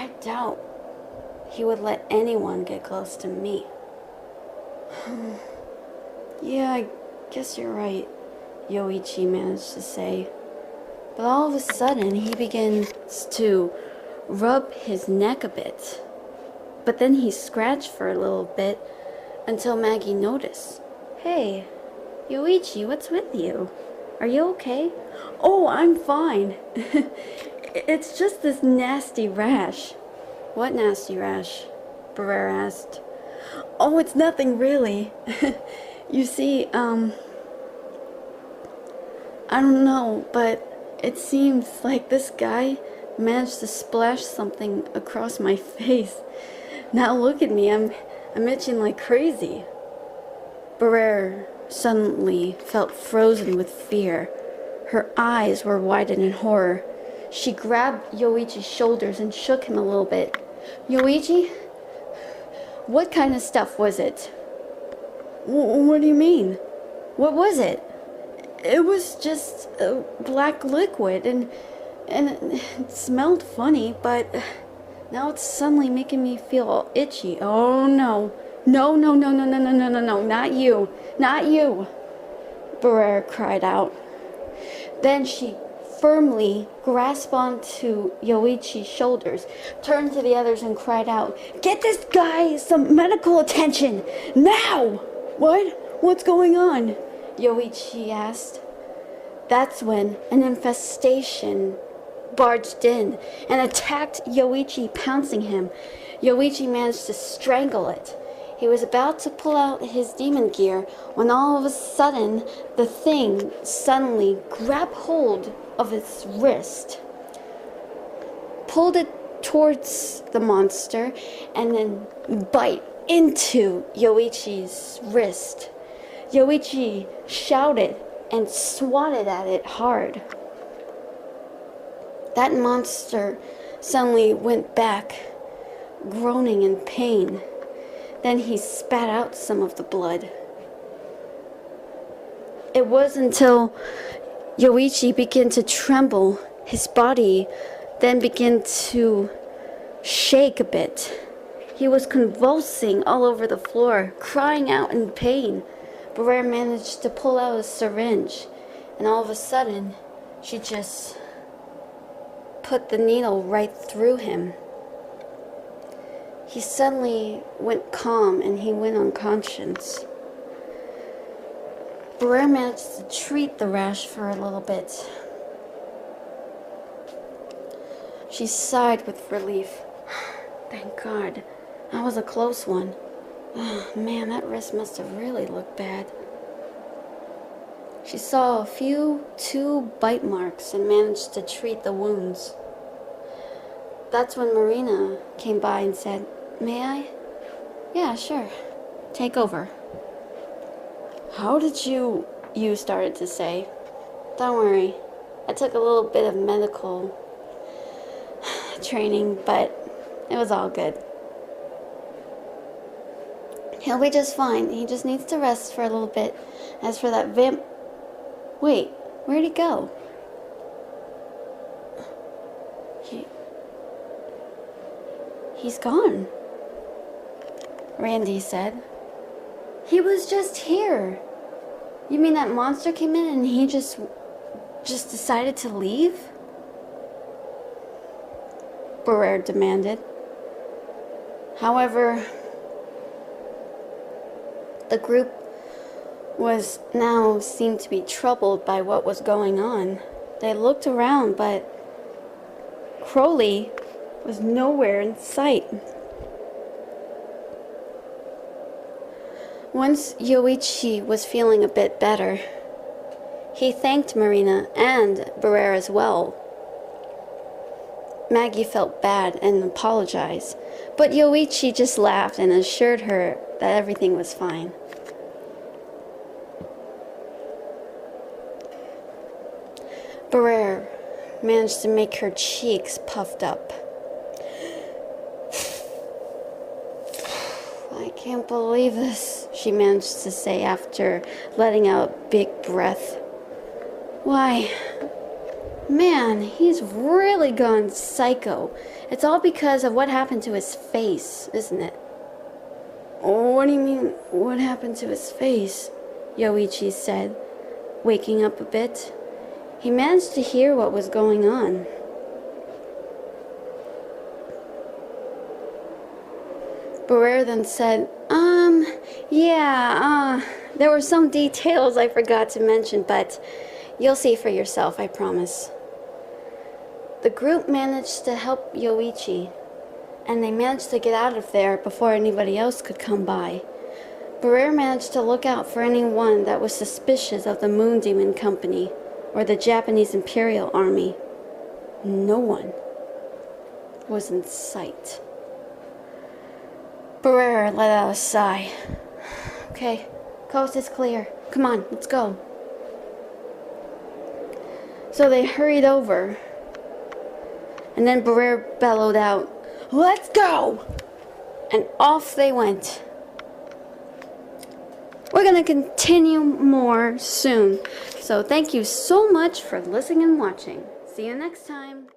I doubt he would let anyone get close to me. Yeah, I guess you're right, Yoichi managed to say. But all of a sudden, he begins to rub his neck a bit. But then he scratched for a little bit until Maggie noticed. Hey, Yoichi, what's with you? Are you okay? Oh, I'm fine. It's just this nasty rash. What nasty rash? Briar asked. Oh, it's nothing really. You see, I don't know, but it seems like this guy managed to splash something across my face. Now look at me, I'm itching like crazy. Briar suddenly felt frozen with fear. Her eyes were widened in horror. She grabbed Yoichi's shoulders and shook him a little bit. Yoichi? What kind of stuff was it? What do you mean? What was it? It was just a black liquid and it smelled funny, but now it's suddenly making me feel all itchy. Oh no. No, not you. Not you. Briar cried out. Then she firmly grasped onto Yoichi's shoulders, turned to the others and cried out, "Get this guy some medical attention! Now!" What? What's going on? Yoichi asked. That's when an infestation barged in and attacked Yoichi, pouncing him. Yoichi managed to strangle it. He was about to pull out his demon gear when all of a sudden the thing suddenly grabbed hold of its wrist, pulled it towards the monster, and then bite into Yoichi's wrist. Yoichi shouted and swatted at it hard. That monster suddenly went back, groaning in pain. Then he spat out some of the blood. It was until Yoichi began to tremble, his body then began to shake a bit. He was convulsing all over the floor, crying out in pain. Briar managed to pull out a syringe, and all of a sudden, she just put the needle right through him. He suddenly went calm and he went unconscious. Briar managed to treat the rash for a little bit. She sighed with relief. Thank God. That was a close one. Oh, man, that wrist must have really looked bad. She saw two bite marks and managed to treat the wounds. That's when Marina came by and said, "May I?" "Yeah, sure. Take over." "How did you started to say." "Don't worry. I took a little bit of medical training, but it was all good. He'll be just fine. He just needs to rest for a little bit. As for that vamp... Wait, where'd he go?" He's gone," Randy said. "He was just here. You mean that monster came in and he just decided to leave?" Briar demanded. However, the group was now seemed to be troubled by what was going on. They looked around, but Crowley was nowhere in sight. Once Yoichi was feeling a bit better, he thanked Marina and Briar as well. Maggie felt bad and apologized, but Yoichi just laughed and assured her that everything was fine. Briar managed to make her cheeks puffed up. "I can't believe this," she managed to say after letting out a big breath. "Why? Man, he's really gone psycho. It's all because of what happened to his face, isn't it? Oh, what do you mean, what happened to his face? Yoichi said, waking up a bit. He managed to hear what was going on. Briar then said, there were some details I forgot to mention, but you'll see for yourself, I promise. The group managed to help Yoichi, and they managed to get out of there before anybody else could come by. Briar managed to look out for anyone that was suspicious of the Moon Demon Company or the Japanese Imperial Army. No one was in sight. Briar let out a sigh. Okay, coast is clear. Come on, let's go. So they hurried over, and then Briar bellowed out, "Let's go!" And off they went. We're going to continue more soon. So thank you so much for listening and watching. See you next time.